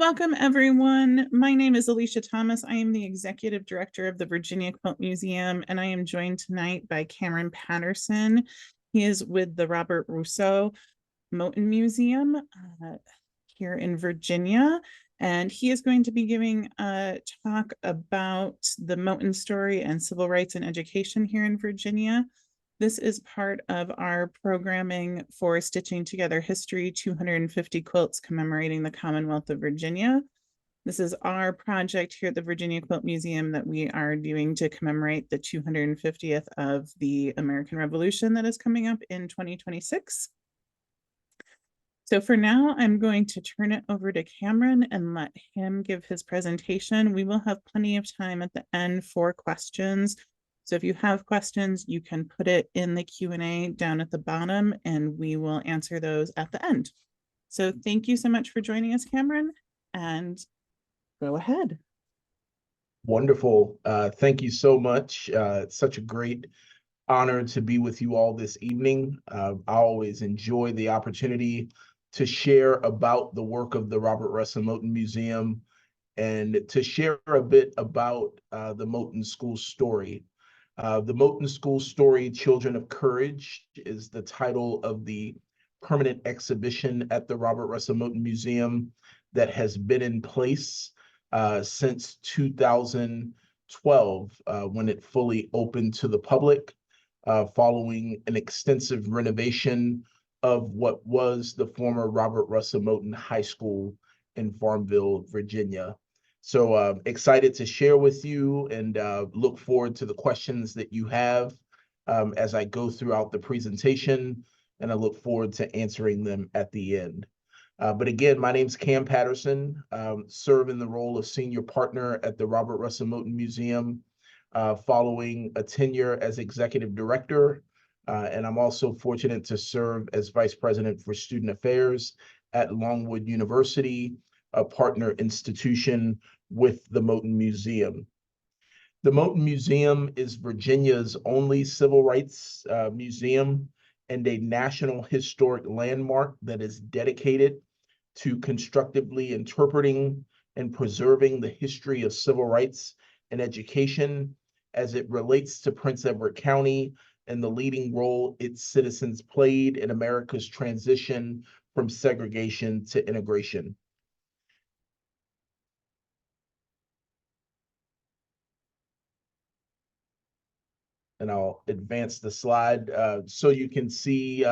Welcome, everyone. My name is Alicia Thomas. I am the Executive Director of the Virginia Quilt Museum, and I am joined tonight by Cameron Patterson. He is with the Robert Russa Moton Museum here in Virginia, and he is going to be giving a talk about the Moton story and civil rights and education here in Virginia. This is part of our programming for Stitching Together History 250 Quilts Commemorating the Commonwealth of Virginia. This is our project here at the Virginia Quilt Museum that we are doing to commemorate the 250th of the American Revolution that is coming up in 2026. So for now, I'm going to turn it over to Cameron and let him give his presentation. We will have plenty of time at the end for questions. So if you have questions, you can put it in the Q&A down at the bottom and we will answer those at the end. So thank you so much for joining us, Cameron, and go ahead. Wonderful. Thank you so much. It's such a great honor to be with you all this evening. I always enjoy the opportunity to share about the work of the Robert Russa Moton Museum and to share a bit about the Moton School story. The Moton School Story, Children of Courage, is the title of the permanent exhibition at the Robert Russa Moton Museum that has been in place since 2012, when it fully opened to the public, following an extensive renovation of what was the former Robert Russa Moton High School in Farmville, Virginia. So excited to share with you and look forward to the questions that you have as I go throughout the presentation, and I look forward to answering them at the end. But again, my name's Cam Patterson, serve in the role of senior partner at the Robert Russa Moton Museum, following a tenure as executive director. And I'm also fortunate to serve as vice president for student affairs at Longwood University, a partner institution with the Moton Museum. The Moton Museum is Virginia's only civil rights museum and a national historic landmark that is dedicated to constructively interpreting and preserving the history of civil rights and education as it relates to Prince Edward County and the leading role its citizens played in America's transition from segregation to integration. And I'll advance the slide so you can see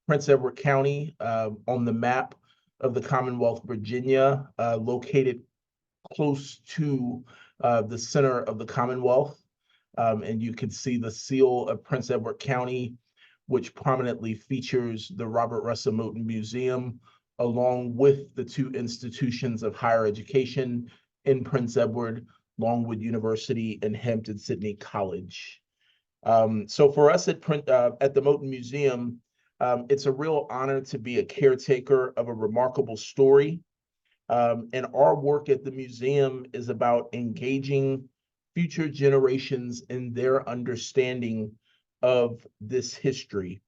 Prince Edward County on the map of the Commonwealth, Virginia, located close to the center of the Commonwealth. And you can see the seal of Prince Edward County, which prominently features the Robert Russa Moton Museum, along with the two institutions of higher education in Prince Edward, Longwood University and Hampton-Sydney College. So for us at the Moton Museum, it's a real honor to be a caretaker of a remarkable story. And our work at the museum is about engaging future generations in their understanding of this history.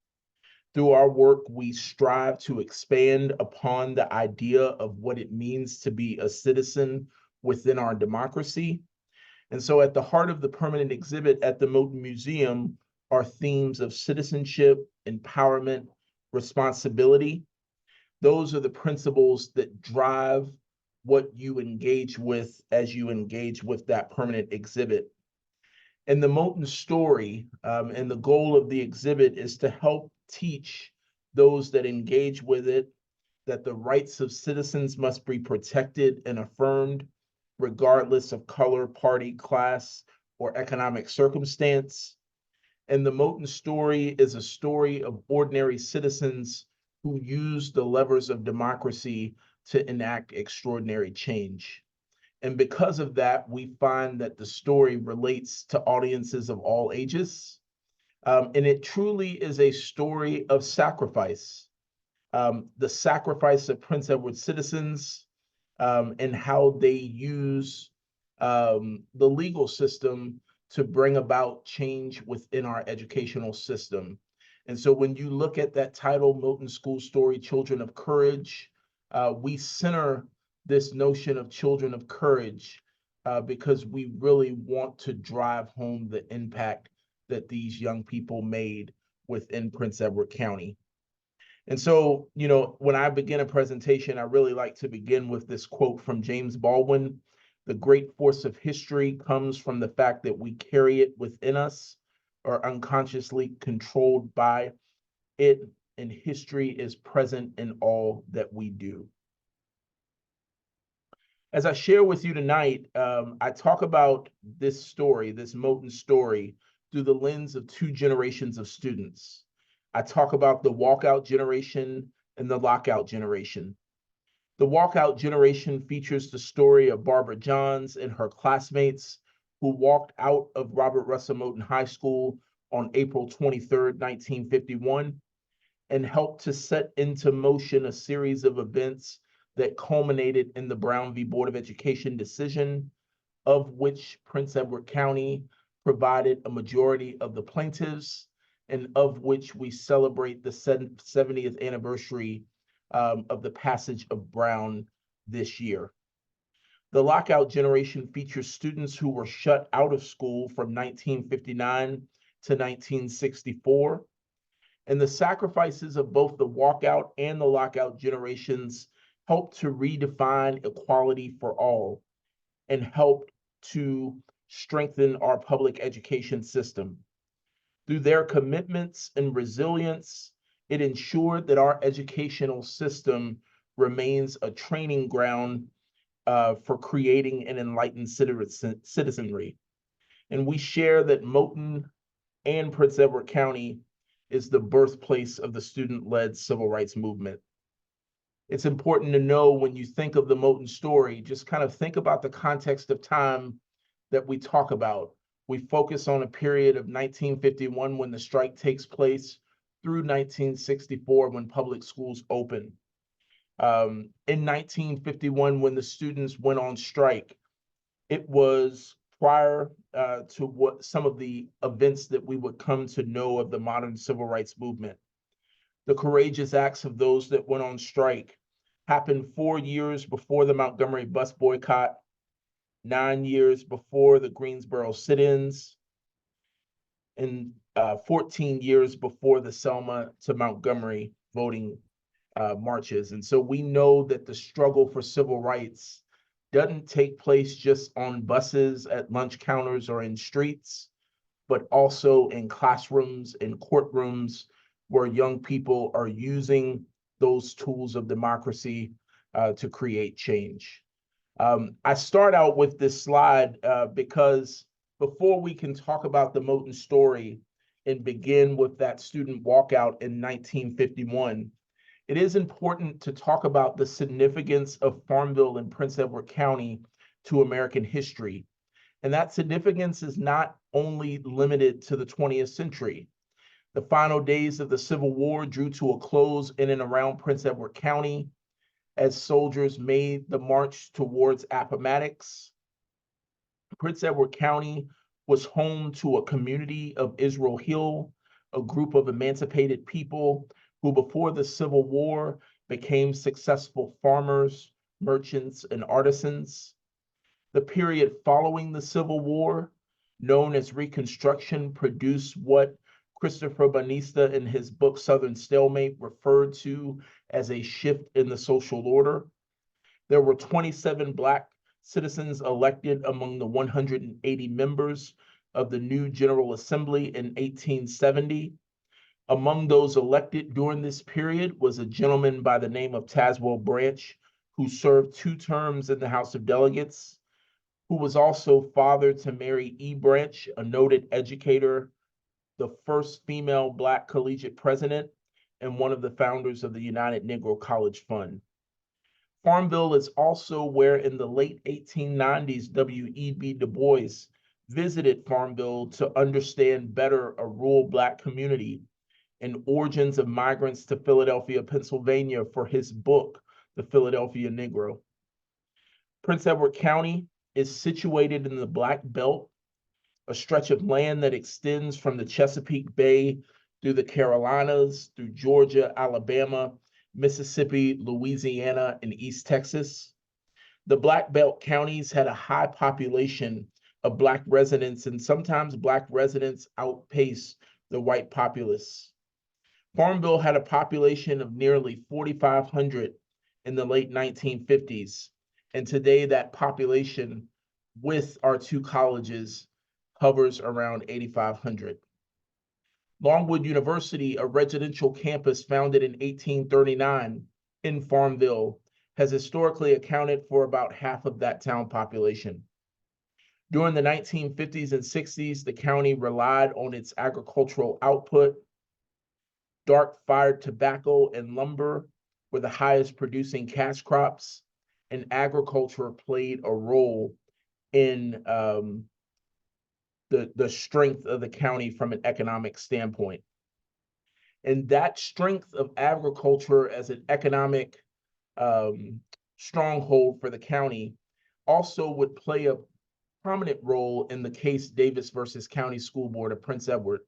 Through our work, we strive to expand upon the idea of what it means to be a citizen within our democracy. And so at the heart of the permanent exhibit at the Moton Museum are themes of citizenship, empowerment, responsibility. Those are the principles that drive what you engage with as you engage with that permanent exhibit. And the Moton story and the goal of the exhibit is to help teach those that engage with it that the rights of citizens must be protected and affirmed, regardless of color, party, class, or economic circumstance. And the Moton story is a story of ordinary citizens who use the levers of democracy to enact extraordinary change. And because of that, we find that the story relates to audiences of all ages. And it truly is a story of sacrifice. The sacrifice of Prince Edward citizens, and how they use the legal system to bring about change within our educational system. And so when you look at that title, Moton School Story, Children of Courage, we center this notion of children of courage, because we really want to drive home the impact that these young people made within Prince Edward County. And so, when I begin a presentation, I really like to begin with this quote from James Baldwin: "The great force of history comes from the fact that we carry it within us, or unconsciously controlled by it, and history is present in all that we do." As I share with you tonight, I talk about this story, this Moton story, through the lens of two generations of students. I talk about the walkout generation and the lockout generation. The walkout generation features the story of Barbara Johns and her classmates who walked out of Robert Russa Moton High School on April 23rd, 1951, and helped to set into motion a series of events that culminated in the Brown v. Board of Education decision, of which Prince Edward County provided a majority of the plaintiffs, and of which we celebrate the 70th anniversary of the passage of Brown this year. The lockout generation features students who were shut out of school from 1959 to 1964. And the sacrifices of both the walkout and the lockout generations helped to redefine equality for all and helped to strengthen our public education system. Through their commitments and resilience, it ensured that our educational system remains a training ground for creating an enlightened citizenry. And we share that Moton and Prince Edward County is the birthplace of the student-led civil rights movement. It's important to know, when you think of the Moton story, just kind of think about the context of time that we talk about. We focus on a period of 1951 when the strike takes place through 1964 when public schools open. In 1951, when the students went on strike, it was prior to what some of the events that we would come to know of the modern civil rights movement. The courageous acts of those that went on strike happened 4 years before the Montgomery bus boycott, 9 years before the Greensboro sit-ins, and 14 years before the Selma to Montgomery voting marches. And so we know that the struggle for civil rights doesn't take place just on buses, at lunch counters, or in streets, but also in classrooms, in courtrooms, where young people are using those tools of democracy to create change. I start out with this slide because before we can talk about the Moton story and begin with that student walkout in 1951, it is important to talk about the significance of Farmville in Prince Edward County to American history. And that significance is not only limited to the 20th century. The final days of the Civil War drew to a close in and around Prince Edward County as soldiers made the march towards Appomattox. Prince Edward County was home to a community of Israel Hill, a group of emancipated people who before the Civil War became successful farmers, merchants, and artisans. The period following the Civil War, known as Reconstruction, produced what Christopher Banista in his book Southern Stalemate referred to as a shift in the social order. There were 27 Black citizens elected among the 180 members of the new General Assembly in 1870. Among those elected during this period was a gentleman by the name of Tazewell Branch, who served 2 terms in the House of Delegates, who was also father to Mary E. Branch, a noted educator, the first female Black collegiate president, and one of the founders of the United Negro College Fund. Farmville is also where in the late 1890s, W.E.B. Du Bois visited Farmville to understand better a rural Black community and origins of migrants to Philadelphia, Pennsylvania for his book, The Philadelphia Negro. Prince Edward County is situated in the Black Belt, a stretch of land that extends from the Chesapeake Bay through the Carolinas, through Georgia, Alabama, Mississippi, Louisiana, and East Texas. The Black Belt counties had a high population of Black residents, and sometimes Black residents outpaced the white populace. Farmville had a population of nearly 4,500 in the late 1950s, and today that population with our two colleges hovers around 8,500. Longwood University, a residential campus founded in 1839 in Farmville, has historically accounted for about half of that town population. During the 1950s and 60s, the county relied on its agricultural output. Dark-fired tobacco and lumber were the highest producing cash crops, and agriculture played a role in the strength of the county from an economic standpoint. And that strength of agriculture as an economic stronghold for the county also would play a prominent role in the case Davis versus County School Board of Prince Edward.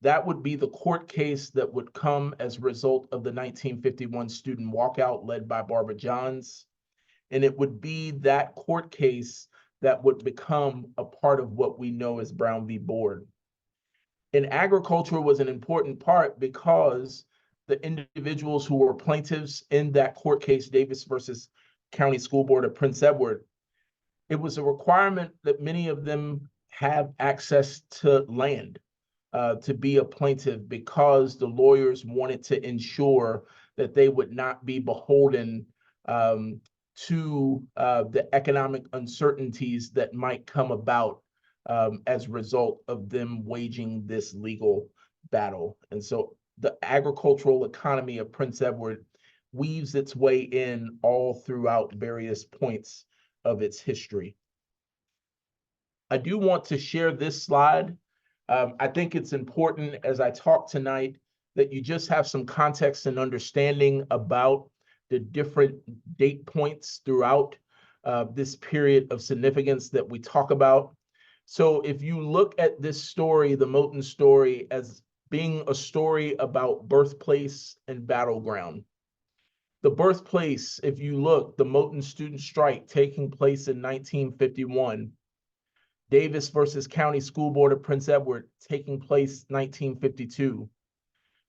That would be the court case that would come as a result of the 1951 student walkout led by Barbara Johns. And it would be that court case that would become a part of what we know as Brown v. Board. And agriculture was an important part because the individuals who were plaintiffs in that court case, Davis versus County School Board of Prince Edward, it was a requirement that many of them have access to land to be a plaintiff, because the lawyers wanted to ensure that they would not be beholden to the economic uncertainties that might come about as a result of them waging this legal battle. And so the agricultural economy of Prince Edward weaves its way in all throughout various points of its history. I do want to share this slide. I think it's important as I talk tonight that you just have some context and understanding about the different date points throughout this period of significance that we talk about. So if you look at this story, the Moton story, as being a story about birthplace and battleground. The birthplace, if you look, the Moton student strike taking place in 1951. Davis versus County School Board of Prince Edward taking place 1952.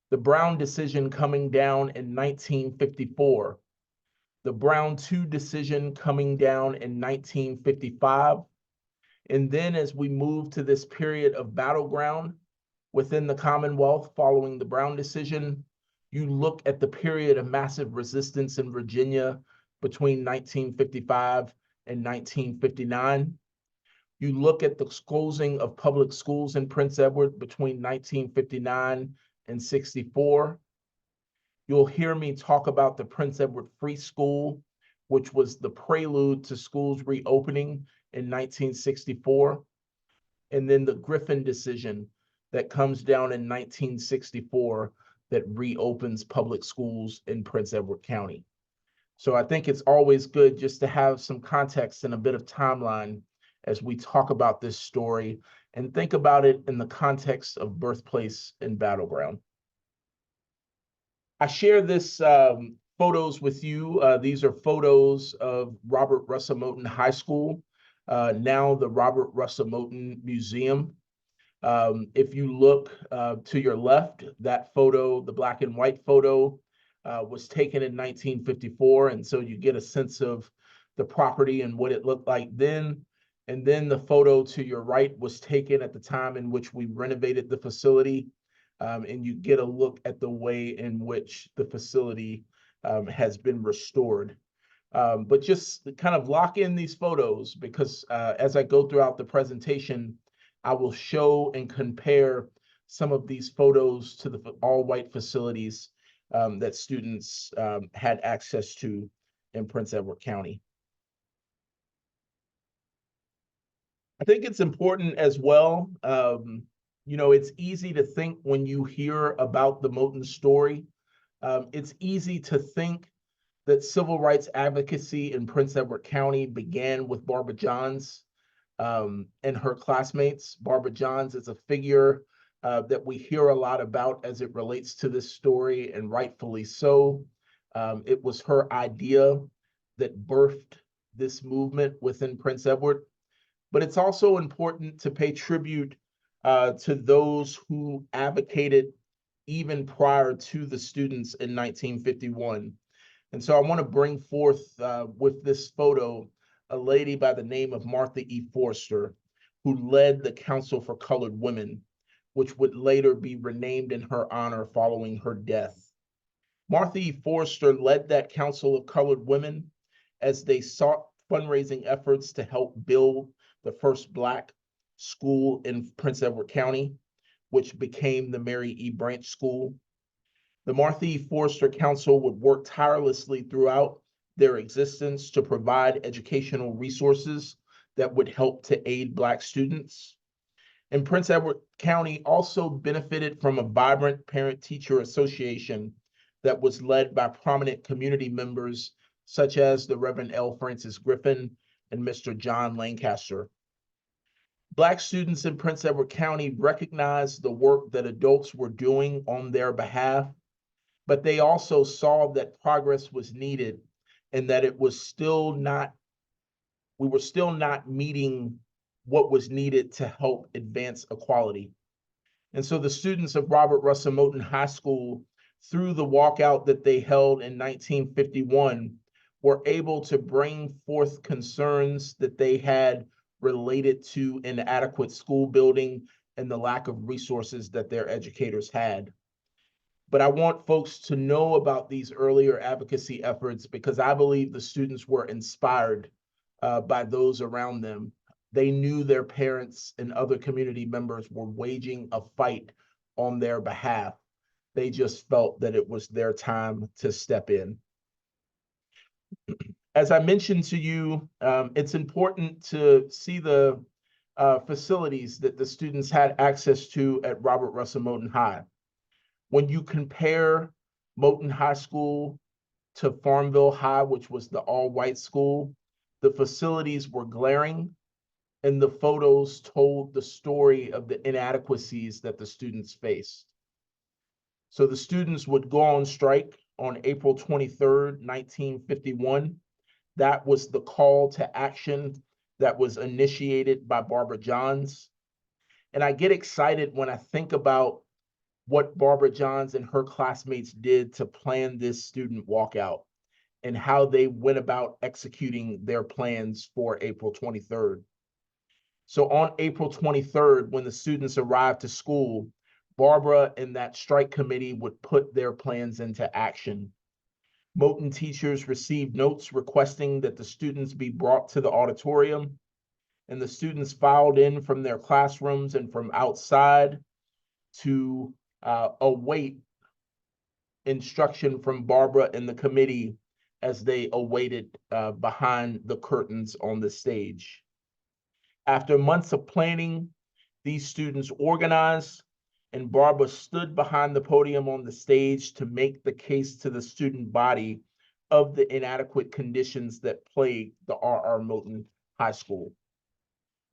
The Brown decision coming down in 1954. The Brown 2 decision coming down in 1955. And then as we move to this period of battleground within the Commonwealth following the Brown decision, you look at the period of massive resistance in Virginia between 1955 and 1959. You look at the closing of public schools in Prince Edward between 1959 and 64. You'll hear me talk about the Prince Edward Free School, which was the prelude to schools reopening in 1964. And then the Griffin decision that comes down in 1964 that reopens public schools in Prince Edward County. So I think it's always good just to have some context and a bit of timeline as we talk about this story and think about it in the context of birthplace and battleground. I share this photos with you. These are photos of Robert Russa Moton High School, now the Robert Russa Moton Museum. If you look to your left, that photo, the black and white photo, was taken in 1954. And so you get a sense of the property and what it looked like then. And then the photo to your right was taken at the time in which we renovated the facility. And you get a look at the way in which the facility has been restored. But just kind of lock in these photos, because as I go throughout the presentation, I will show and compare some of these photos to the all-white facilities that students had access to in Prince Edward County. I think it's important as well. You know, it's easy to think when you hear about the Moton story, it's easy to think that civil rights advocacy in Prince Edward County began with Barbara Johns and her classmates. Barbara Johns is a figure that we hear a lot about as it relates to this story, and rightfully so. It was her idea that birthed this movement within Prince Edward, but it's also important to pay tribute to those who advocated even prior to the students in 1951. And so I want to bring forth with this photo a lady by the name of Martha E. Forster, who led the Council for Colored Women, which would later be renamed in her honor following her death. Martha E. Forster led that Council of Colored Women as they sought fundraising efforts to help build the first Black school in Prince Edward County, which became the Mary E. Branch School. The Martha E. Forster Council would work tirelessly throughout their existence to provide educational resources that would help to aid Black students. And Prince Edward County also benefited from a vibrant parent-teacher association that was led by prominent community members such as the Reverend L. Francis Griffin and Mr. John Lancaster. Black students in Prince Edward County recognized the work that adults were doing on their behalf, but they also saw that progress was needed and that we were still not meeting what was needed to help advance equality. And so the students of Robert Russa Moton High School, through the walkout that they held in 1951, were able to bring forth concerns that they had related to inadequate school building and the lack of resources that their educators had. But I want folks to know about these earlier advocacy efforts because I believe the students were inspired by those around them. They knew their parents and other community members were waging a fight on their behalf. They just felt that it was their time to step in. As I mentioned to you, it's important to see the facilities that the students had access to at Robert Russa Moton High. When you compare Moton High School to Farmville High, which was the all-white school, the facilities were glaring, and the photos told the story of the inadequacies that the students faced. So the students would go on strike on April 23rd, 1951. That was the call to action that was initiated by Barbara Johns. And I get excited when I think about what Barbara Johns and her classmates did to plan this student walkout and how they went about executing their plans for April 23rd. So on April 23rd, when the students arrived to school, Barbara and that strike committee would put their plans into action. Moton teachers received notes requesting that the students be brought to the auditorium, and the students filed in from their classrooms and from outside to await instruction from Barbara and the committee as they awaited behind the curtains on the stage. After months of planning, these students organized, and Barbara stood behind the podium on the stage to make the case to the student body of the inadequate conditions that plagued the R.R. Moton High School.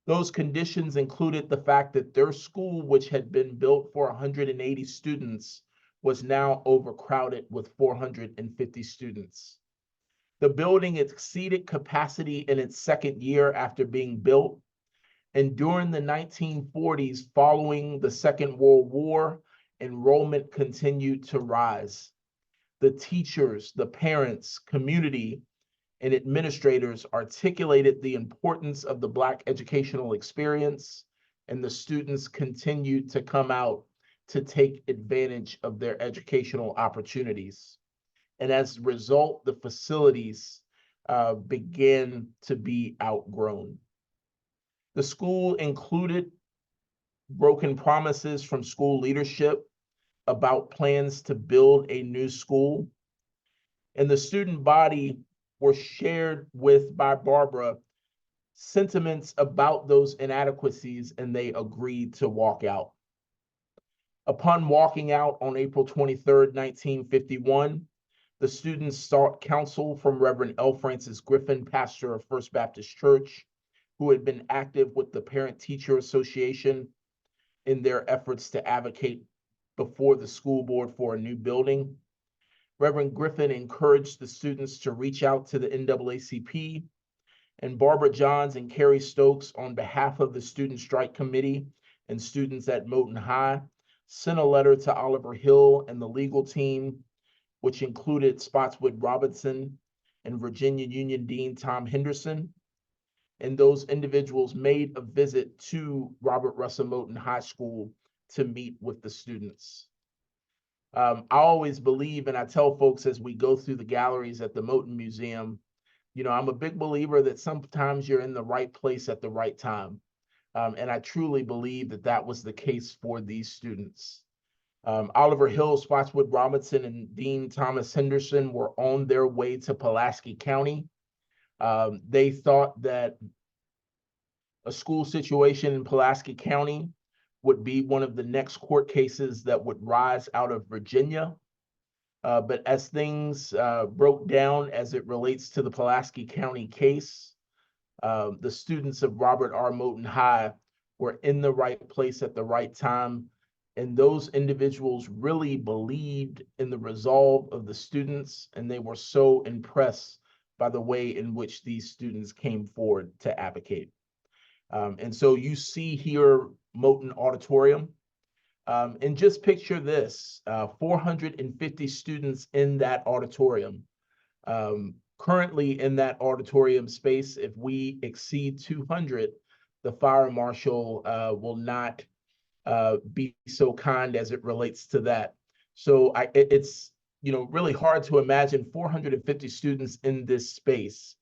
Those conditions included the fact that their school, which had been built for 180 students, was now overcrowded with 450 students. The building exceeded capacity in its second year after being built. And during the 1940s, following the Second World War, enrollment continued to rise. The teachers, the parents, community, and administrators articulated the importance of the Black educational experience, and the students continued to come out to take advantage of their educational opportunities. And as a result, the facilities began to be outgrown. The school included broken promises from school leadership about plans to build a new school. And the student body were shared with by Barbara sentiments about those inadequacies, and they agreed to walk out. Upon walking out on April 23rd, 1951, the students sought counsel from Reverend L. Francis Griffin, pastor of First Baptist Church, who had been active with the Parent-Teacher Association in their efforts to advocate before the school board for a new building. Reverend Griffin encouraged the students to reach out to the NAACP And Barbara Johns and Carrie Stokes, on behalf of the Student Strike Committee and students at Moton High, sent a letter to Oliver Hill and the legal team, which included Spotswood Robertson and Virginia Union Dean Tom Henderson. And those individuals made a visit to Robert Russa Moton High School to meet with the students. I always believe, and I tell folks as we go through the galleries at the Moton Museum, you know, I'm a big believer that sometimes you're in the right place at the right time. And I truly believe that that was the case for these students. Oliver Hill, Spotswood Robinson, and Dean Thomas Henderson were on their way to Pulaski County. They thought that a school situation in Pulaski County would be one of the next court cases that would rise out of Virginia. But as things broke down as it relates to the Pulaski County case, the students of Robert R. Moton High were in the right place at the right time. And those individuals really believed in the resolve of the students, and they were so impressed by the way in which these students came forward to advocate. And so you see here Moton Auditorium. And just picture this, 450 students in that auditorium. Currently in that auditorium space, if we exceed 200, the fire marshal will not be so kind as it relates to that. So it's, you know, really hard to imagine 450 students in this space.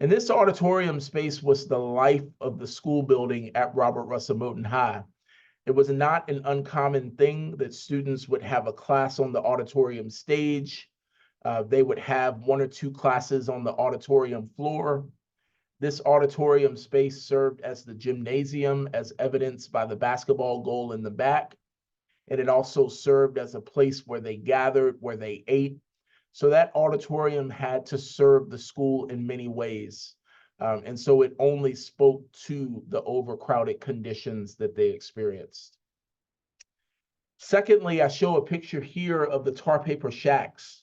And this auditorium space was the life of the school building at Robert Russa Moton High. It was not an uncommon thing that students would have a class on the auditorium stage. They would have 1 or 2 classes on the auditorium floor. This auditorium space served as the gymnasium, as evidenced by the basketball goal in the back. And it also served as a place where they gathered, where they ate. So that auditorium had to serve the school in many ways. And so it only spoke to the overcrowded conditions that they experienced. Secondly, I show a picture here of the tar paper shacks.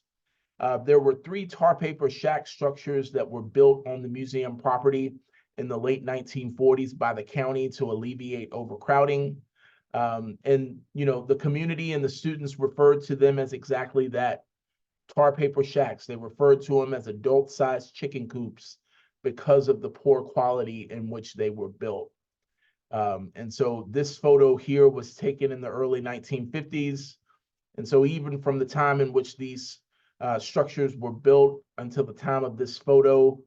There were 3 tar paper shack structures that were built on the museum property in the late 1940s by the county to alleviate overcrowding. And, you know, the community and the students referred to them as exactly that, tar paper shacks. They referred to them as adult-sized chicken coops because of the poor quality in which they were built. And so this photo here was taken in the early 1950s. And so even from the time in which these structures were built until the time of this photo,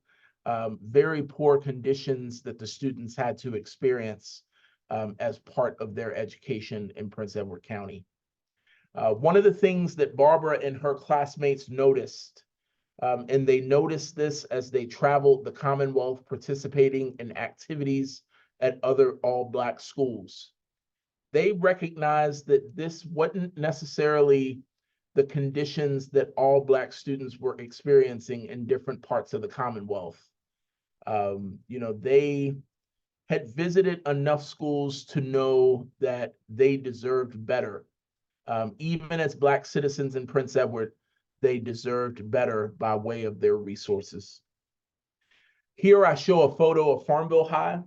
very poor conditions that the students had to experience as part of their education in Prince Edward County. One of the things that Barbara and her classmates noticed, and they noticed this as they traveled the Commonwealth participating in activities at other all-Black schools, they recognized that this wasn't necessarily the conditions that all Black students were experiencing in different parts of the Commonwealth. You know, they had visited enough schools to know that they deserved better. Even as Black citizens in Prince Edward, they deserved better by way of their resources. Here I show a photo of Farmville High.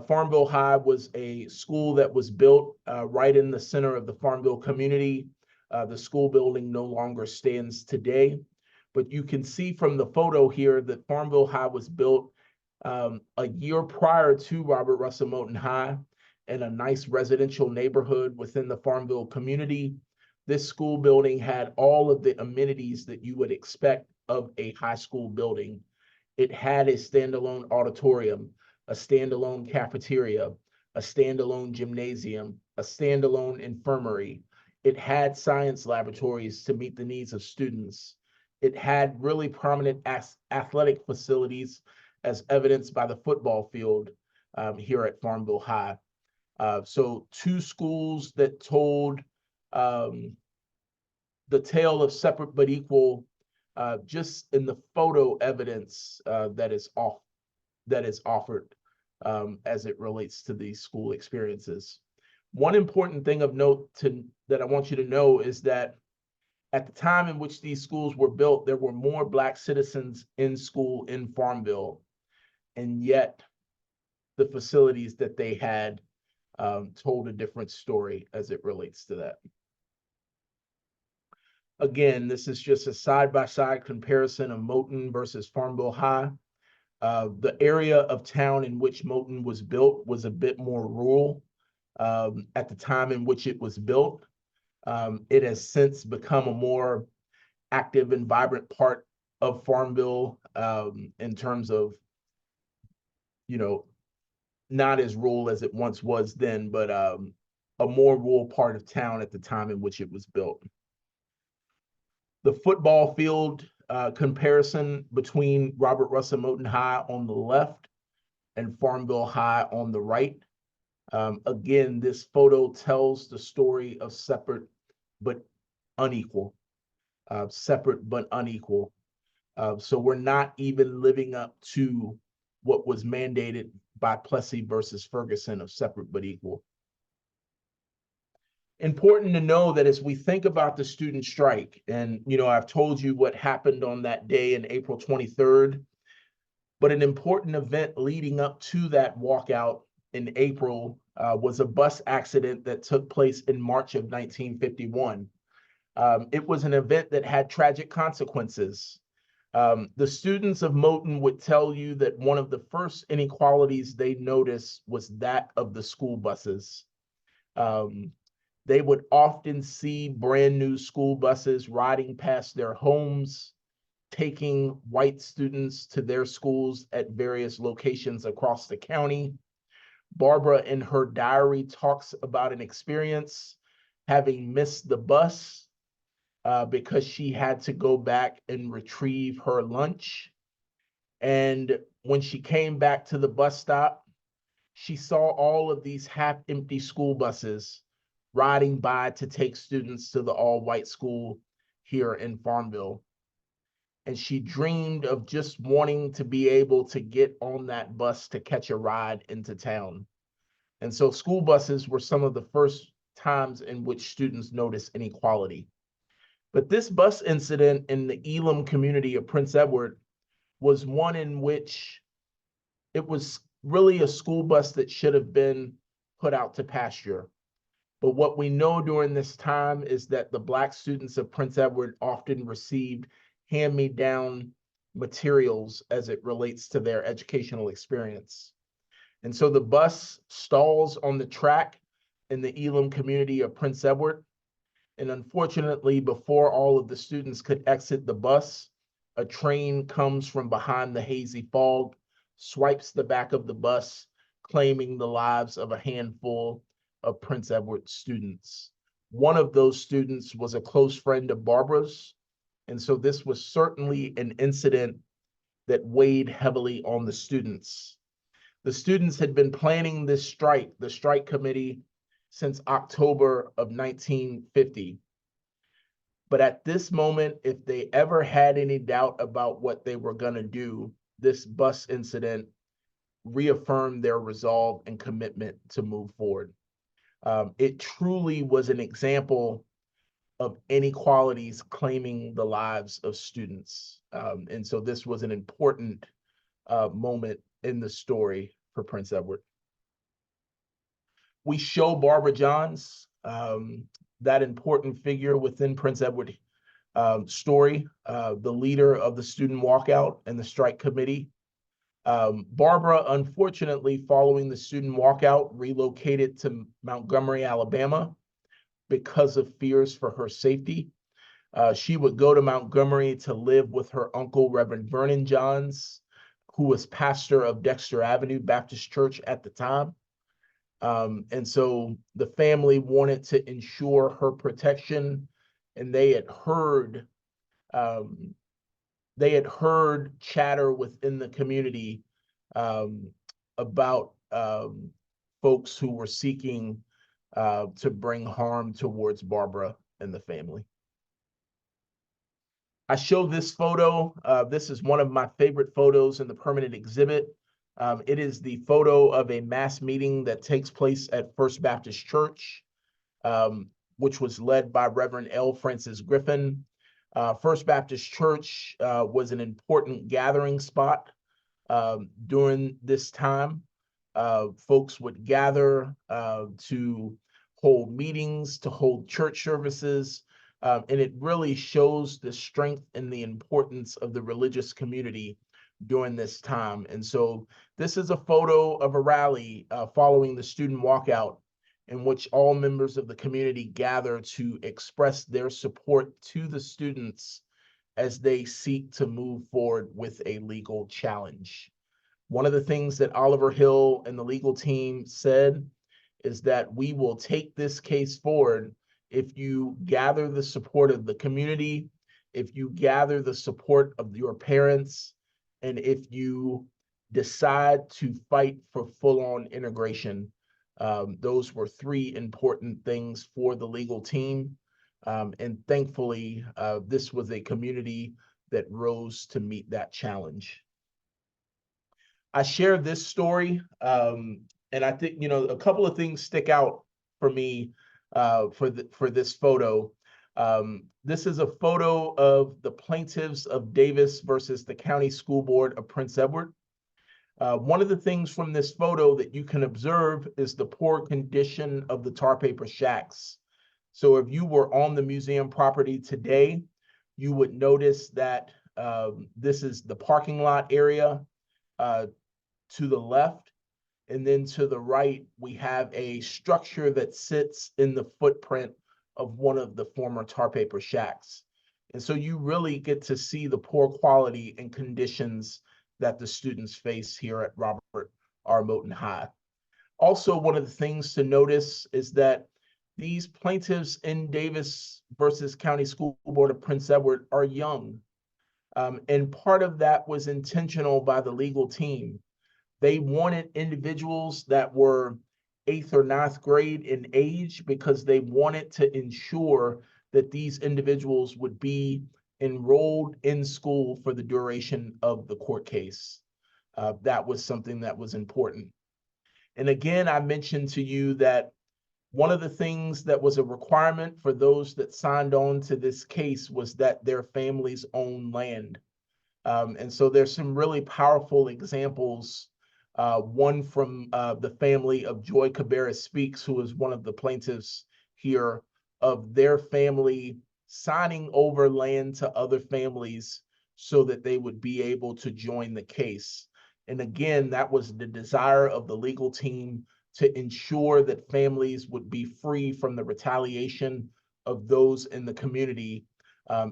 Farmville High was a school that was built right in the center of the Farmville community. The school building no longer stands today, but you can see from the photo here that Farmville High was built a year prior to Robert Russa Moton High in a nice residential neighborhood within the Farmville community. This school building had all of the amenities that you would expect of a high school building. It had a standalone auditorium, a standalone cafeteria, a standalone gymnasium, a standalone infirmary. It had science laboratories to meet the needs of students. It had really prominent athletic facilities as evidenced by the football field here at Farmville High. So 2 schools that told the tale of separate but equal just in the photo evidence that is offered as it relates to these school experiences. One important thing of note that I want you to know is that at the time in which these schools were built, there were more Black citizens in school in Farmville and yet the facilities that they had told a different story as it relates to that. Again, this is just a side-by-side comparison of Moton versus Farmville High. The area of town in which Moton was built was a bit more rural at the time in which it was built. It has since become a more active and vibrant part of Farmville in terms of, you know, not as rural as it once was then, but a more rural part of town at the time in which it was built. The football field comparison between Robert Russa Moton High on the left and Farmville High on the right. Again, this photo tells the story of separate but unequal. Separate but unequal. So we're not even living up to what was mandated by Plessy versus Ferguson of separate but equal. Important to know that as we think about the student strike, and I've told you what happened on that day in April 23rd, but an important event leading up to that walkout in April was a bus accident that took place in March of 1951. It was an event that had tragic consequences. The students of Moton would tell you that one of the first inequalities they noticed was that of the school buses. They would often see brand new school buses riding past their homes, taking white students to their schools at various locations across the county. Barbara, in her diary, talks about an experience having missed the bus because she had to go back and retrieve her lunch. And when she came back to the bus stop, she saw all of these half-empty school buses riding by to take students to the all-white school here in Farmville. And she dreamed of just wanting to be able to get on that bus to catch a ride into town. And so school buses were some of the first times in which students noticed inequality. But this bus incident in the Elam community of Prince Edward was one in which it was really a school bus that should have been put out to pasture. But what we know during this time is that the Black students of Prince Edward often received hand-me-down materials as it relates to their educational experience. And so the bus stalls on the track in the Elam community of Prince Edward. And unfortunately, before all of the students could exit the bus, a train comes from behind the hazy fog, swipes the back of the bus, claiming the lives of a handful of Prince Edward students. One of those students was a close friend of Barbara's, and so this was certainly an incident that weighed heavily on the students. The students had been planning this strike, the strike committee, since October of 1950. But at this moment, if they ever had any doubt about what they were going to do, this bus incident reaffirmed their resolve and commitment to move forward. It truly was an example of inequalities claiming the lives of students. And so this was an important moment in the story for Prince Edward. We show Barbara Johns, that important figure within Prince Edward story, the leader of the student walkout and the strike committee. Barbara, unfortunately, following the student walkout, relocated to Montgomery, Alabama, because of fears for her safety. She would go to Montgomery to live with her uncle, Reverend Vernon Johns, who was pastor of Dexter Avenue Baptist Church at the time. And so the family wanted to ensure her protection, and they had heard chatter within the community about folks who were seeking to bring harm towards Barbara and the family. I show this photo. This is one of my favorite photos in the permanent exhibit. It is the photo of a mass meeting that takes place at First Baptist Church, which was led by Reverend L. Francis Griffin. First Baptist Church was an important gathering spot during this time. Folks would gather to hold meetings, to hold church services, and it really shows the strength and the importance of the religious community during this time. And so this is a photo of a rally following the student walkout, in which all members of the community gather to express their support to the students as they seek to move forward with a legal challenge. One of the things that Oliver Hill and the legal team said is that we will take this case forward if you gather the support of the community, if you gather the support of your parents, and if you decide to fight for full-on integration. Those were three important things for the legal team. And thankfully, this was a community that rose to meet that challenge. I share this story, and I think, you know, a couple of things stick out for me for this photo. This is a photo of the plaintiffs of Davis versus the County School Board of Prince Edward. One of the things from this photo that you can observe is the poor condition of the tar paper shacks. So if you were on the museum property today, you would notice that this is the parking lot area to the left. And then to the right, we have a structure that sits in the footprint of one of the former tar paper shacks. And so you really get to see the poor quality and conditions that the students face here at Robert R. Moton High. Also, one of the things to notice is that these plaintiffs in Davis versus County School Board of Prince Edward are young. And part of that was intentional by the legal team. They wanted individuals that were 8th or 9th grade in age because they wanted to ensure that these individuals would be enrolled in school for the duration of the court case. That was something that was important. And again, I mentioned to you that one of the things that was a requirement for those that signed on to this case was that their families own land. And so there's some really powerful examples. One from the family of Joy Cabarrus Speaks, who is one of the plaintiffs here, of their family signing over land to other families so that they would be able to join the case. And again, that was the desire of the legal team to ensure that families would be free from the retaliation of those in the community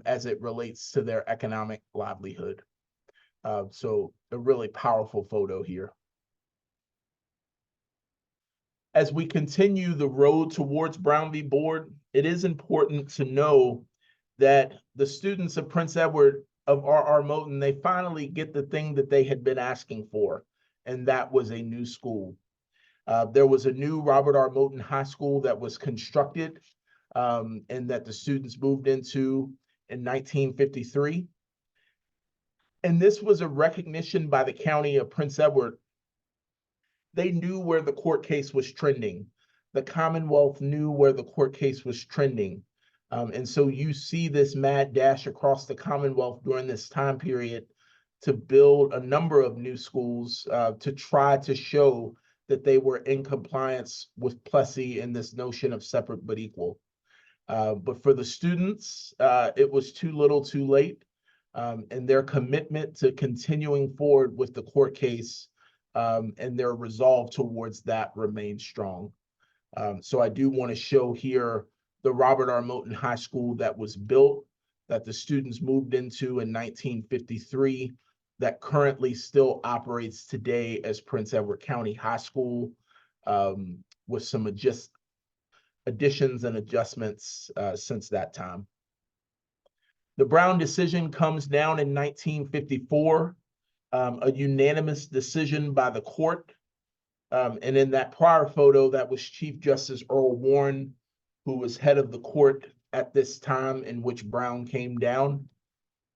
as it relates to their economic livelihood. So a really powerful photo here. As we continue the road towards Brown v. Board, it is important to know that the students of Prince Edward of R.R. Moton, they finally get the thing that they had been asking for, and that was a new school. There was a new Robert R. Moton High School that was constructed and that the students moved into in 1953. And this was a recognition by the county of Prince Edward. They knew where the court case was trending. The Commonwealth knew where the court case was trending. And so you see this mad dash across the Commonwealth during this time period to build a number of new schools to try to show that they were in compliance with Plessy and this notion of separate but equal. But for the students, it was too little too late. And their commitment to continuing forward with the court case and their resolve towards that remains strong. So I do want to show here the Robert R. Moton High School that was built, that the students moved into in 1953, that currently still operates today as Prince Edward County High School, with some additions and adjustments since that time. The Brown decision comes down in 1954, a unanimous decision by the court. And in that prior photo, that was Chief Justice Earl Warren, who was head of the court at this time in which Brown came down.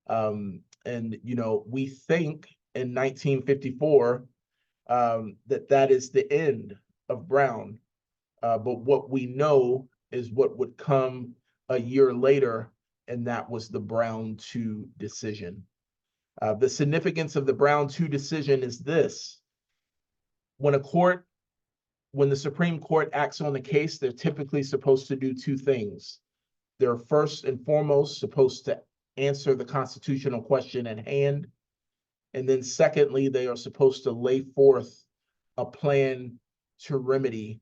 And, you know, we think in 1954 that is the end of Brown. But what we know is what would come a year later, and that was the Brown 2 decision. The significance of the Brown 2 decision is this: when the Supreme Court acts on the case, they're typically supposed to do two things. They're first and foremost supposed to answer the constitutional question at hand. And then secondly, they are supposed to lay forth a plan to remedy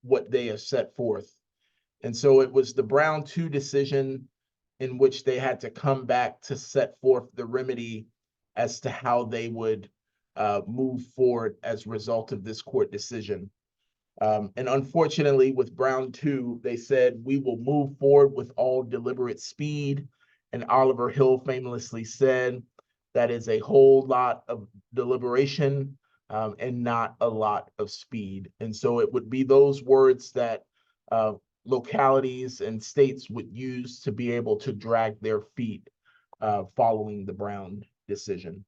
what they have set forth. And so it was the Brown 2 decision in which they had to come back to set forth the remedy as to how they would move forward as a result of this court decision. And unfortunately, with Brown 2, they said, "We will move forward with all deliberate speed." And Oliver Hill famously said, "That is a whole lot of deliberation and not a lot of speed." And so it would be those words that localities and states would use to be able to drag their feet following the Brown decision.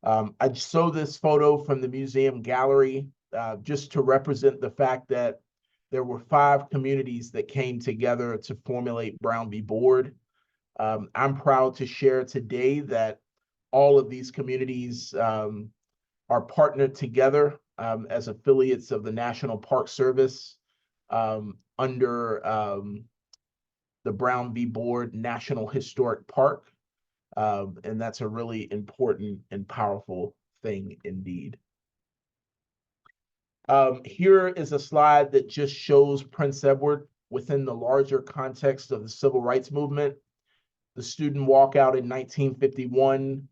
I show this photo from the museum gallery just to represent the fact that there were 5 communities that came together to formulate Brown v. Board. I'm proud to share today that all of these communities are partnered together as affiliates of the National Park Service under the Brown v. Board National Historic Park. And that's a really important and powerful thing indeed. Here is a slide that just shows Prince Edward within the larger context of the Civil Rights Movement. The student walkout in 1951,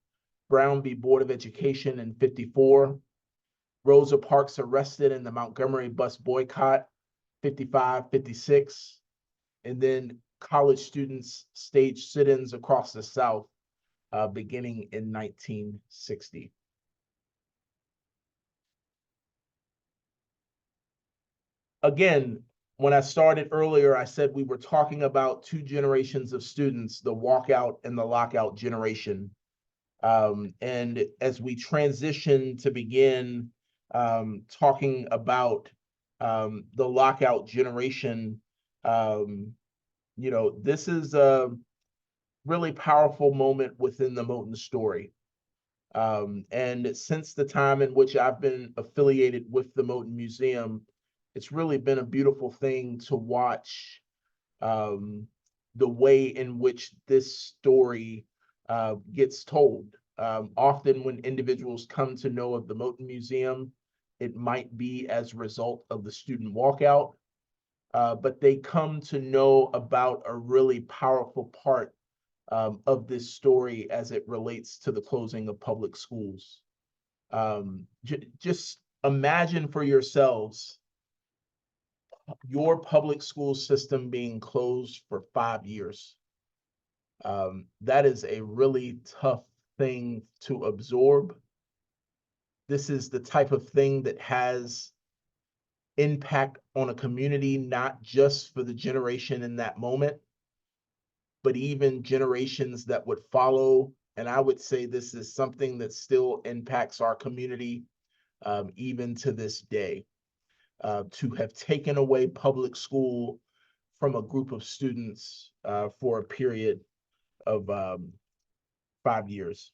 Brown v. Board of Education in 54, Rosa Parks arrested in the Montgomery bus boycott, 55, 56, and then college students staged sit-ins across the South beginning in 1960. Again, when I started earlier, I said we were talking about 2 generations of students, the walkout and the lockout generation. And as we transition to begin talking about the lockout generation, this is a really powerful moment within the Moton story. And since the time in which I've been affiliated with the Moton Museum, it's really been a beautiful thing to watch the way in which this story gets told. Often when individuals come to know of the Moton Museum, it might be as a result of the student walkout, but they come to know about a really powerful part of this story as it relates to the closing of public schools. Just imagine for yourselves your public school system being closed for 5 years. That is a really tough thing to absorb. This is the type of thing that has impact on a community, not just for the generation in that moment, but even generations that would follow. And I would say this is something that still impacts our community even to this day. To have taken away public school from a group of students for a period of 5 years.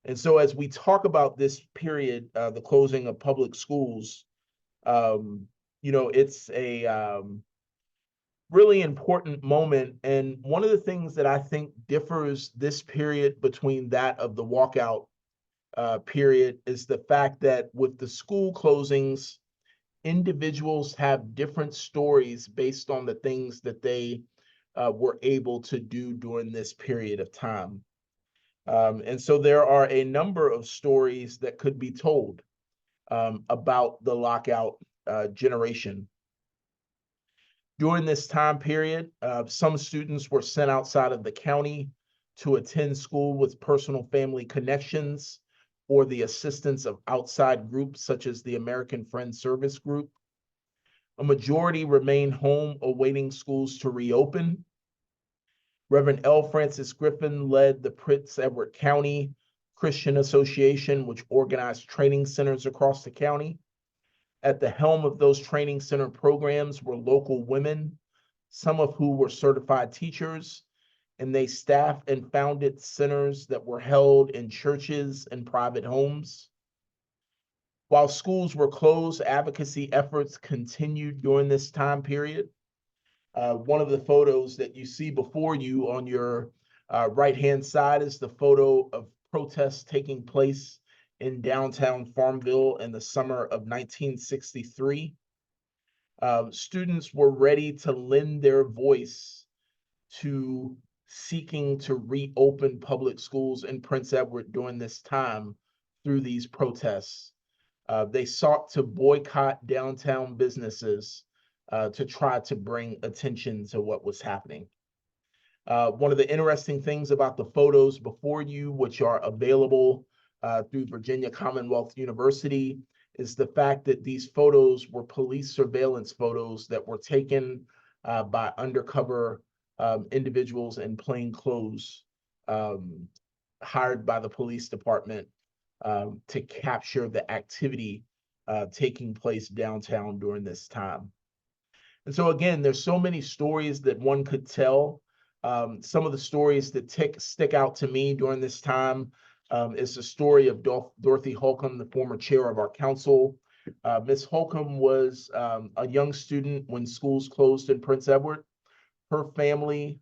And so as we talk about this period, the closing of public schools, it's a really important moment. And one of the things that I think differs this period between that of the walkout period is the fact that with the school closings, individuals have different stories based on the things that they were able to do during this period of time. And so there are a number of stories that could be told about the lockout generation. During this time period, some students were sent outside of the county to attend school with personal family connections or the assistance of outside groups such as the American Friends Service Group. A majority remained home awaiting schools to reopen. Reverend L. Francis Griffin led the Prince Edward County Christian Association, which organized training centers across the county. At the helm of those training center programs were local women, some of who were certified teachers, and they staffed and founded centers that were held in churches and private homes. While schools were closed, advocacy efforts continued during this time period. One of the photos that you see before you on your right-hand side is the photo of protests taking place in downtown Farmville in the summer of 1963. Students were ready to lend their voice to seeking to reopen public schools in Prince Edward during this time through these protests. They sought to boycott downtown businesses to try to bring attention to what was happening. One of the interesting things about the photos before you, which are available through Virginia Commonwealth University, is the fact that these photos were police surveillance photos that were taken by undercover individuals in plain clothes hired by the police department to capture the activity taking place downtown during this time. And so again, there's so many stories that one could tell. Some of the stories that stick out to me during this time is the story of Dorothy Holcomb, the former chair of our council. Ms. Holcomb was a young student when schools closed in Prince Edward. Her family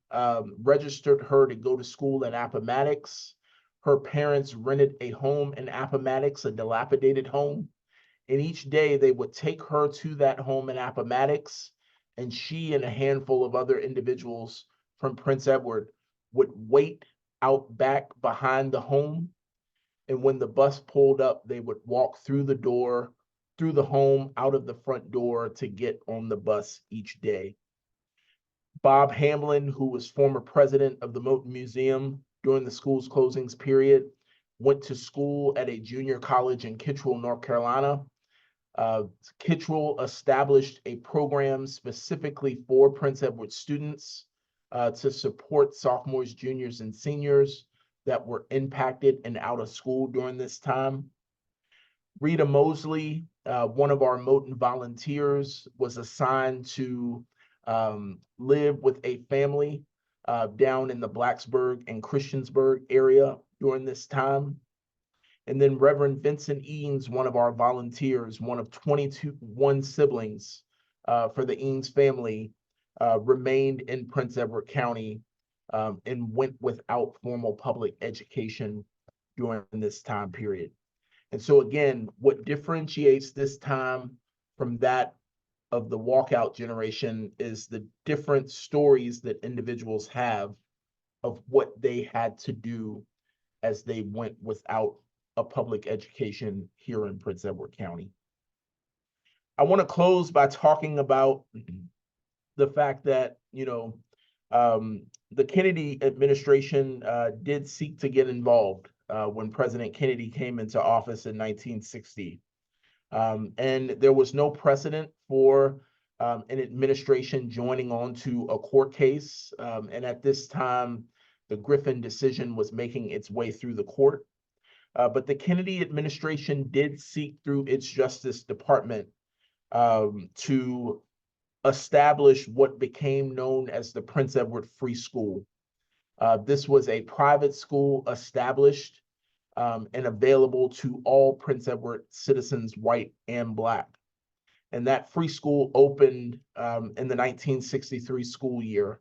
registered her to go to school in Appomattox. Her parents rented a home in Appomattox, a dilapidated home. And each day they would take her to that home in Appomattox, and she and a handful of other individuals from Prince Edward would wait out back behind the home. And when the bus pulled up, they would walk through the door, through the home, out of the front door to get on the bus each day. Bob Hamlin, who was former president of the Moton Museum during the school's closings period, went to school at a junior college in Kittrell, North Carolina. Kittrell established a program specifically for Prince Edward students to support sophomores, juniors, and seniors that were impacted and out of school during this time. Rita Mosley, one of our Moton volunteers, was assigned to live with a family down in the Blacksburg and Christiansburg area during this time. And then Reverend Vincent Eanes, one of our volunteers, one of 21 siblings for the Eanes family, remained in Prince Edward County and went without formal public education during this time period. And so again, what differentiates this time from that of the walkout generation is the different stories that individuals have of what they had to do as they went without a public education here in Prince Edward County. I want to close by talking about the fact that, the Kennedy administration did seek to get involved when President Kennedy came into office in 1960. And there was no precedent for an administration joining on to a court case. And at this time, the Griffin decision was making its way through the court. But the Kennedy administration did seek through its Justice Department to establish what became known as the Prince Edward Free School. This was a private school established and available to all Prince Edward citizens, white and Black. And that free school opened in the 1963 school year.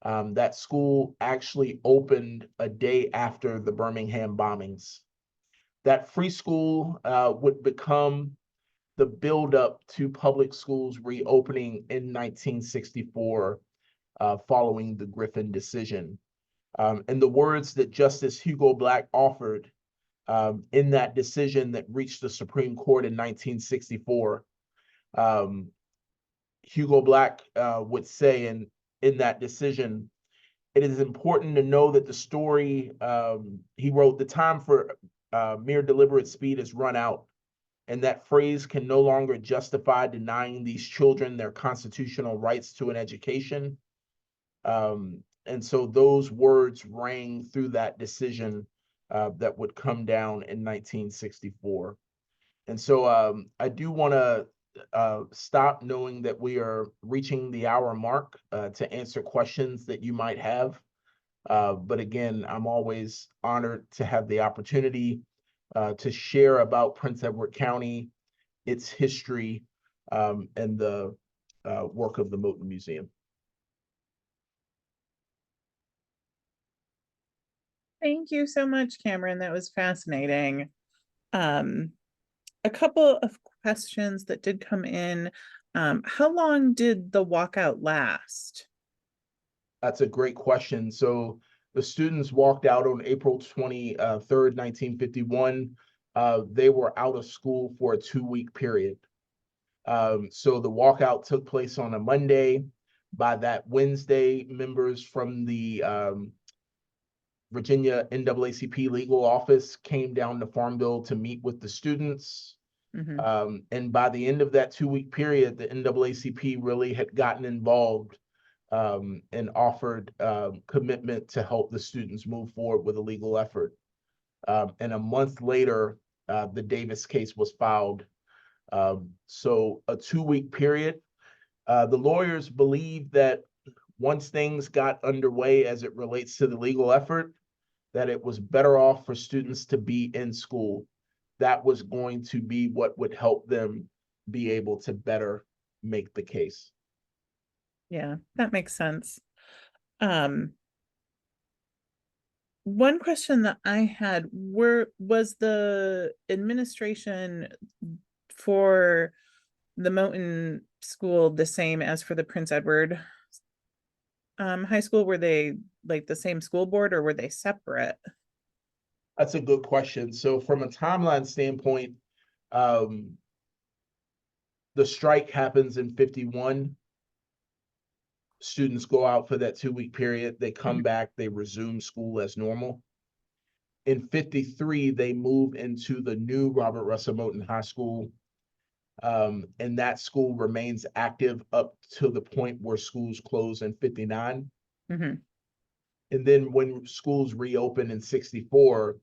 That school actually opened a day after the Birmingham bombings. That free school would become the buildup to public schools reopening in 1964 following the Griffin decision. And the words that Justice Hugo Black offered in that decision that reached the Supreme Court in 1964, Hugo Black would say in that decision, "It is important to know that the story," he wrote, "the time for mere deliberate speed has run out, and that phrase can no longer justify denying these children their constitutional rights to an education." And so those words rang through that decision that would come down in 1964. And so I do want to stop, knowing that we are reaching the hour mark to answer questions that you might have. But again, I'm always honored to have the opportunity to share about Prince Edward County, its history, and the work of the Moton Museum. Thank you so much, Cameron. That was fascinating. Um, a couple of questions that did come in. How long did the walkout last? That's a great question. So the students walked out on April 23rd, 1951. They were out of school for a 2-week period. So the walkout took place on a Monday. By that Wednesday, members from the Virginia NAACP legal office came down to Farmville to meet with the students. And by the end of that 2-week period, the NAACP really had gotten involved and offered commitment to help the students move forward with a legal effort. And a month later, the Davis case was filed. So a 2-week period. The lawyers believe that once things got underway as it relates to the legal effort, that it was better off for students to be in school. That was going to be what would help them be able to better make the case. Yeah, that makes sense. One question that I had was the administration for the Moton school the same as for the Prince Edward high school? Were they like the same school board or were they separate? That's a good question. So from a timeline standpoint, the strike happens in 51. Students go out for that 2-week period. They come back, they resume school as normal. In 53, they move into the new Robert Russa Moton High School. And that school remains active up to the point where schools close in 59. And then when schools reopen in 64,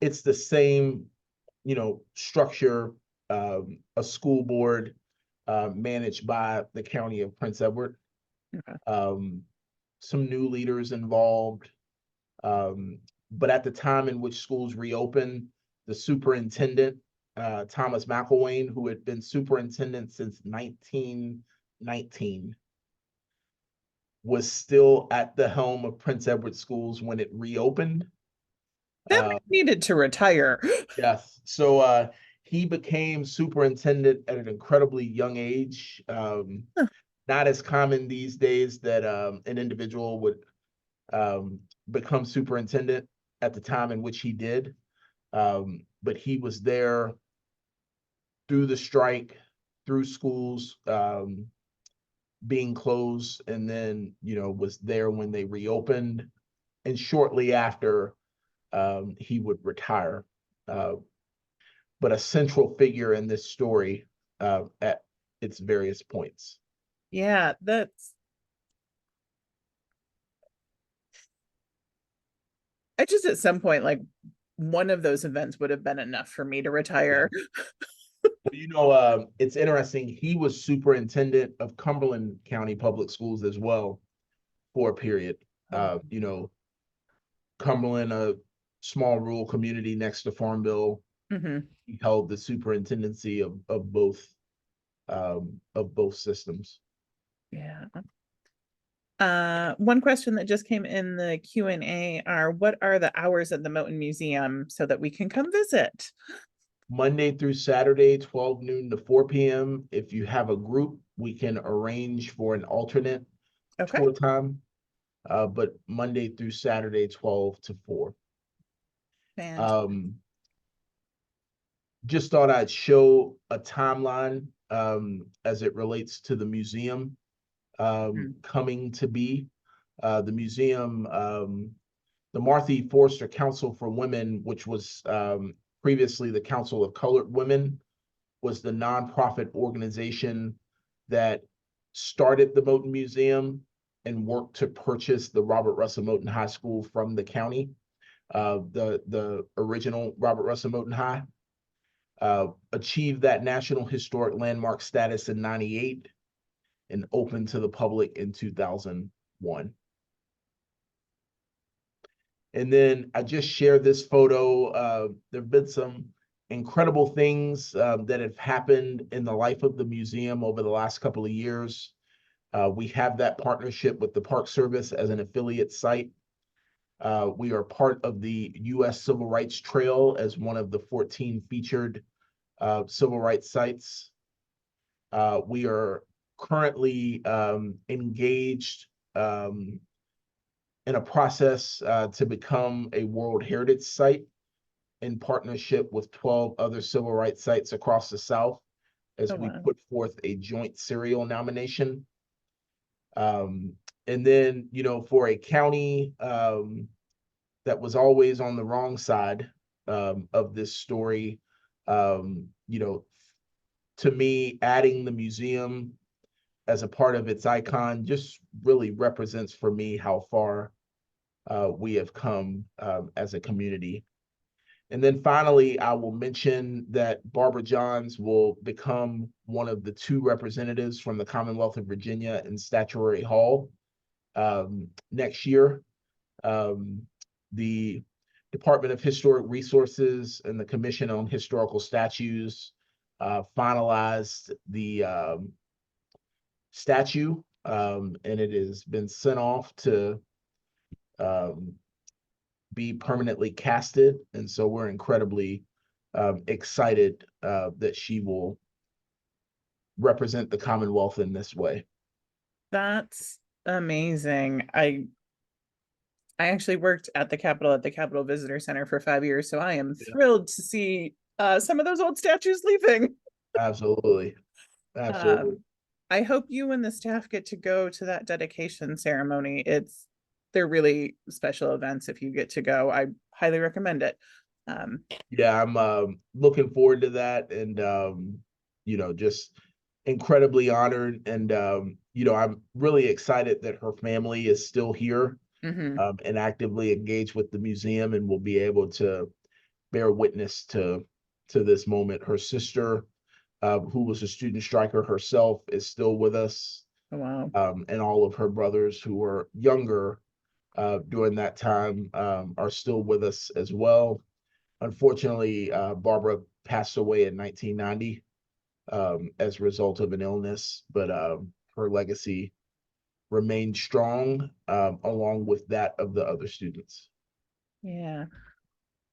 it's the same, structure, a school board managed by the county of Prince Edward. Some new leaders involved. But at the time in which schools reopened, the superintendent, Thomas McElwain, who had been superintendent since 1919, was still at the helm of Prince Edward Schools when it reopened. That needed to retire. Yes. So he became superintendent at an incredibly young age. Not as common these days that an individual would become superintendent at the time in which he did. But he was there through the strike, through schools being closed, and then, was there when they reopened. And shortly after, he would retire. But a central figure in this story at its various points. Yeah, I just at some point, like one of those events would have been enough for me to retire. It's interesting. He was superintendent of Cumberland County Public Schools as well for a period. Cumberland, a small rural community next to Farmville. He held the superintendency of both systems. Yeah. One question that just came in the Q&A are, what are the hours at the Moton Museum so that we can come visit? Monday through Saturday, 12 noon to 4 p.m. If you have a group, we can arrange for an alternate tour time. But Monday through Saturday, 12 to 4. Just thought I'd show a timeline as it relates to the museum coming to be. The museum, the Martha Forster Council for Women, which was previously the Council of Colored Women, was the nonprofit organization that started the Moton Museum and worked to purchase the Robert Russa Moton High School from the county, the original Robert Russa Moton High. Achieved that National Historic Landmark status in 98 and opened to the public in 2001. And then I just shared this photo. There have been some incredible things that have happened in the life of the museum over the last couple of years. We have that partnership with the Park Service as an affiliate site. We are part of the U.S. Civil Rights Trail as one of the 14 featured civil rights sites. We are currently engaged in a process to become a World Heritage Site in partnership with 12 other civil rights sites across the South as Oh, we wow. put forth a joint serial nomination. And then, for a county that was always on the wrong side of this story, to me, adding the museum as a part of its icon just really represents for me how far we have come as a community. And then finally, I will mention that Barbara Johns will become one of the 2 representatives from the Commonwealth of Virginia in Statuary Hall next year. The Department of Historic Resources and the Commission on Historical Statues finalized the statue, and it has been sent off to be permanently casted. And so we're incredibly excited that she will represent the Commonwealth in this way. That's amazing. I actually worked at the Capitol Visitor Center for 5 years, so I am thrilled to see some of those old statues leaving. Absolutely. Absolutely. I hope you and the staff get to go to that dedication ceremony. They're really special events if you get to go. I highly recommend it. Yeah, I'm looking forward to that, and just incredibly honored. And I'm really excited that her family is still here and actively engaged with the museum and will be able to bear witness to this moment. Her sister, who was a student striker herself, is still with us. Oh, wow. And all of her brothers who were younger during that time are still with us as well. Unfortunately, Barbara passed away in 1990 as a result of an illness, but her legacy remained strong along with that of the other students. Yeah.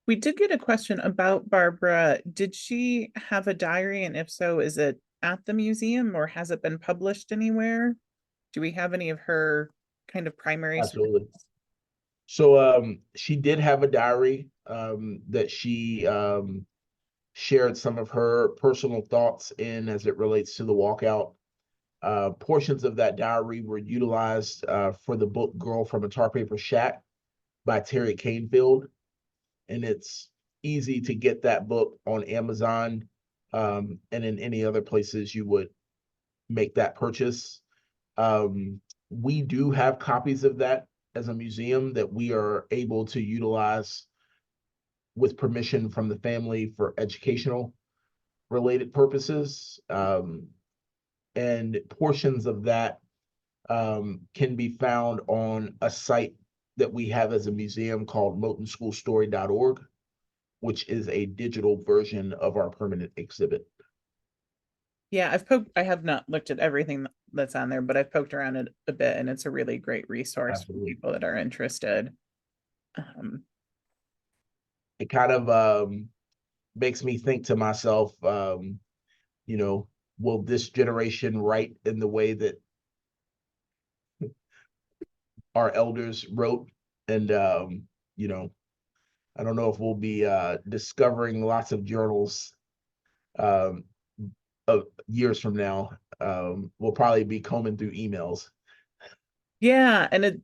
We did get a question about Barbara. Did she have a diary? And if so, is it at the museum or has it been published anywhere? Do we have any of her kind of primary Absolutely. sources? So she did have a diary that she shared some of her personal thoughts in as it relates to the walkout. Portions of that diary were utilized for the book Girl from a Tar Paper Shack by Terry Canfield. And it's easy to get that book on Amazon and in any other places you would make that purchase. We do have copies of that as a museum that we are able to utilize with permission from the family for educational related purposes. And portions of that can be found on a site that we have as a museum called motonschoolstory.org, which is a digital version of our permanent exhibit. Yeah, I have not looked at everything that's on there, but I've poked around it a bit and it's a really great resource for Absolutely. people that are interested. It kind of makes me think to myself, will this generation write in the way that our elders wrote? And, I don't know if we'll be discovering lots of journals of years from now. We'll probably be combing through emails. Yeah, and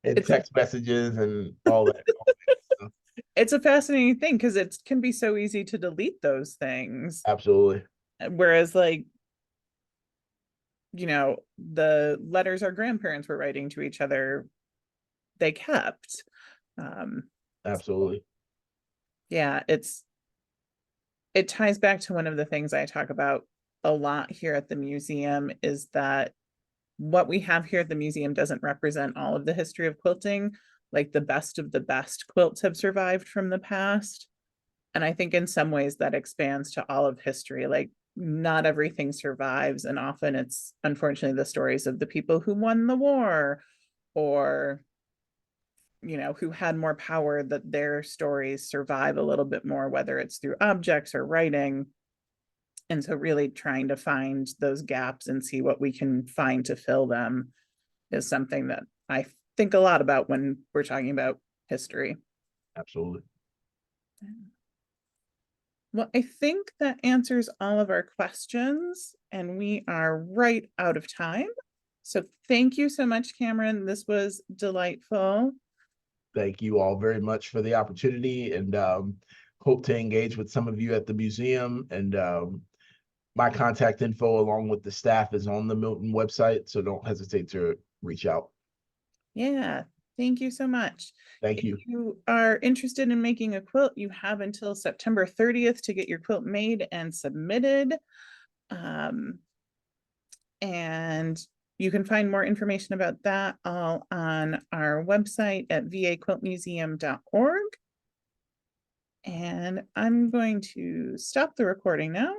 and text messages and all that. Stuff. It's a fascinating thing because it can be so easy to delete those things. Absolutely. Whereas like, the letters our grandparents were writing to each other, they kept. Absolutely. Yeah, it ties back to one of the things I talk about a lot here at the museum is that what we have here at the museum doesn't represent all of the history of quilting, like the best of the best quilts have survived from the past. And I think in some ways that expands to all of history. Like not everything survives, and often it's unfortunately the stories of the people who won the war, or who had more power, that their stories survive a little bit more, whether it's through objects or writing. And so really trying to find those gaps and see what we can find to fill them is something that I think a lot about when we're talking about history. Absolutely. Well, I think that answers all of our questions, and we are right out of time. So thank you so much, Cameron. This was delightful. Thank you all very much for the opportunity, and hope to engage with some of you at the museum. And my contact info along with the staff is on the Moton website, so don't hesitate to reach out. Yeah, thank you so much. Thank you. If you are interested in making a quilt, you have until September 30th to get your quilt made and submitted. And you can find more information about that all on our website at vaquiltmuseum.org. And I'm going to stop the recording now.